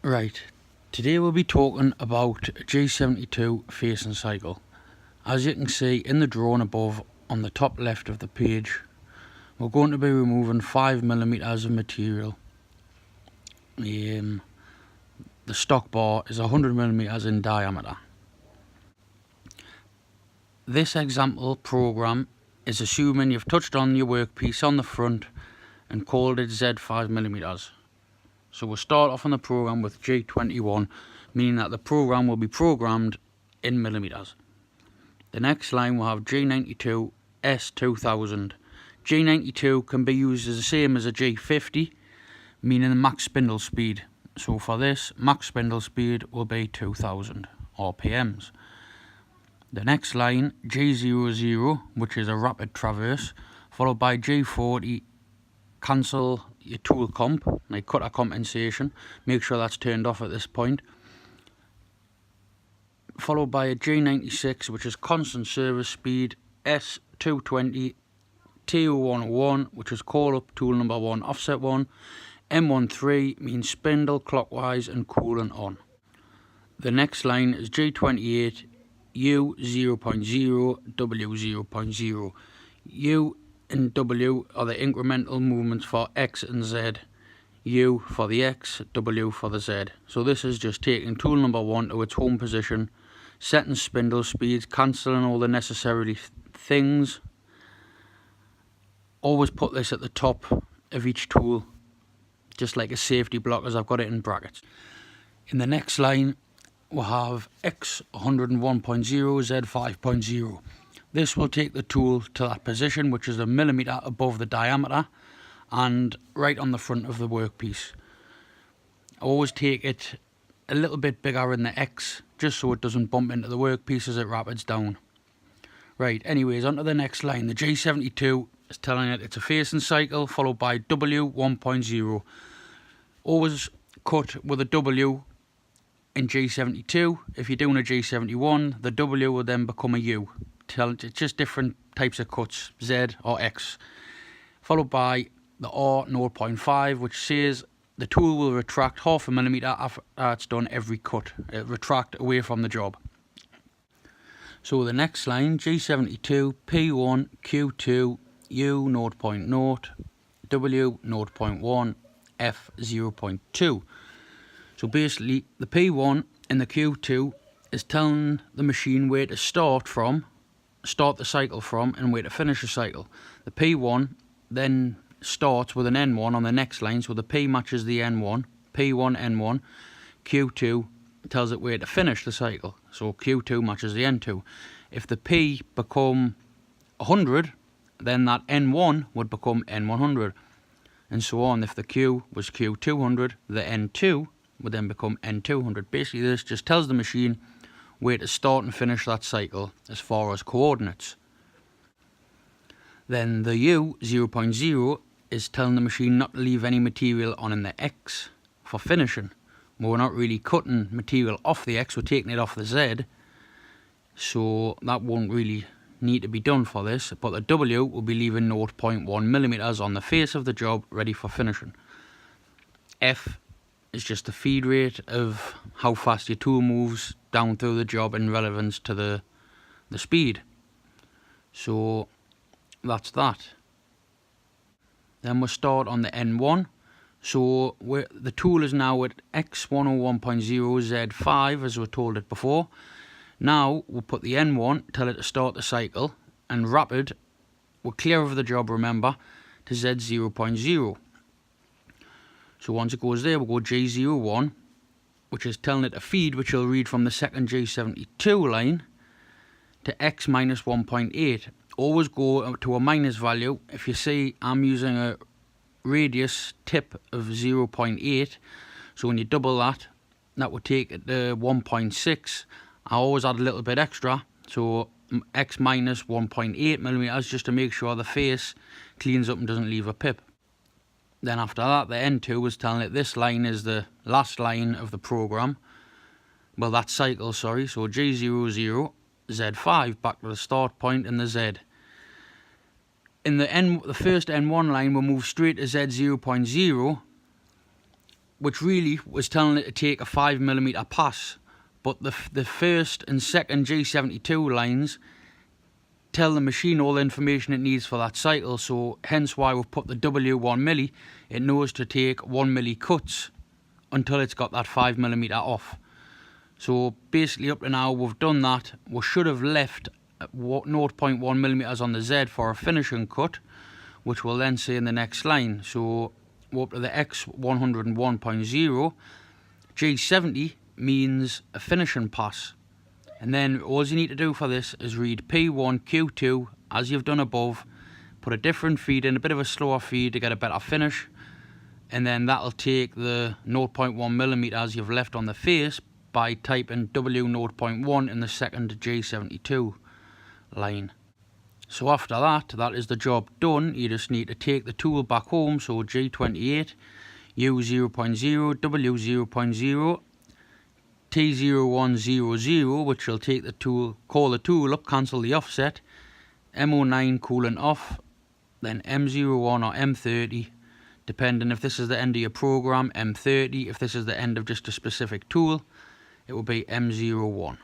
Right, today we'll be talking about G72 facing cycle. As you can see in the drawing above on the top left of the page, we're going to be removing 5mm of material. The stock bar is 100mm in diameter. This example program is assuming you've touched on your workpiece on the front and called it Z5mm. So we'll start off on the program with G71, meaning that the program will be programmed in millimeters. The next line will have G92 S2000. G92 can be used as the same as a G50, meaning the max spindle speed. So for this, max spindle speed will be 2000 RPMs. The next line, G00, which is a rapid traverse, followed by G40, cancel your tool comp, like cutter compensation, make sure that's turned off at this point. Followed by a G96, which is constant service speed, S220, T0101, which is call up tool number 1, offset 1, M13 means spindle clockwise and coolant on. The next line is G28, U0.0, W0.0. U and W are the incremental movements for X and Z. U for the X, W for the Z. So this is just taking tool number 1 to its home position, setting spindle speeds, cancelling all the necessary things. Always put this at the top of each tool, just like a safety block, as I've got it in brackets. In the next line, we'll have X101.0, Z5.0. This will take the tool to that position, which is a millimeter above the diameter and right on the front of the workpiece. I always take it a little bit bigger in the X, just so it doesn't bump into the workpiece as it rapids down. Right, anyways, on to the next line. The G72 is telling it it's a facing cycle, followed by W1.0. Always cut with a W in G72. If you're doing a G71, the W will then become a U. It's just different types of cuts, Z or X. Followed by the R0.5, which says the tool will retract 0.5 millimeter after it's done every cut. It'll retract away from the job. So the next line, G72, P1, Q2, U 0.0, W 0.1, F 0.2. So basically the P1 and the Q2 is telling the machine where to start the cycle from, and where to finish the cycle. The P1 then starts with an N1 on the next line, so the P matches the N1, P1, N1. Q2 tells it where to finish the cycle, so Q2 matches the N2. If the P become 100, then that N1 would become N100, and so on. If the Q was Q200, the N2 would then become N200. Basically, this just tells the machine where to start and finish that cycle as far as coordinates. Then the U 0.0 is telling the machine not to leave any material on in the X for finishing. We're not really cutting material off the X, we're taking it off the Z, so that won't really need to be done for this. But the W will be leaving 0.1 millimeters on the face of the job ready for finishing. F is just the feed rate of how fast your tool moves down through the job in relevance to the speed. So that's that. Then we'll start on the N1. So the tool is now at X101.0 Z5, as we told it before. Now we'll put the N1, tell it to start the cycle, and rapid, we're clear of the job, remember, to Z0.0. So once it goes there, we'll go G01, which is telling it to feed, which will read from the second G72 line, to X minus 1.8. Always go to a minus value. If you see I'm using a radius tip of 0.8, so when you double that, that would take it to 1.6. I always add a little bit extra, so X minus 1.8 millimeters, just to make sure the face cleans up and doesn't leave a pip. Then after that, the N2 was telling it this line is the last line of the program. Well, that cycle, sorry. So G00, Z5, back to the start point in the Z. In the first N1 line, we'll move straight to Z0.0, which really was telling it to take a 5mm pass, but the first and second G72 lines tell the machine all the information it needs for that cycle, so hence why we've put the W1mm. It knows to take 1mm cuts until it's got that 5mm off. So basically up to now we've done that. We should have left 0.1mm on the Z for a finishing cut, which we'll then see in the next line. So we're up to the X101.0. G70 means a finishing pass. And then all you need to do for this is read P1, Q2 as you've done above, put a different feed in, a bit of a slower feed to get a better finish, and then that'll take the 0.1mm as you've left on the face by typing W0.1 in the second G72 line. So after that, that is the job done. You just need to take the tool back home, so G28, U0.0, W0.0, T0100, which will take the tool, call the tool up, cancel the offset, M09 coolant off, then M01 or M30, depending if this is the end of your program, M30, if this is the end of just a specific tool, it will be M01.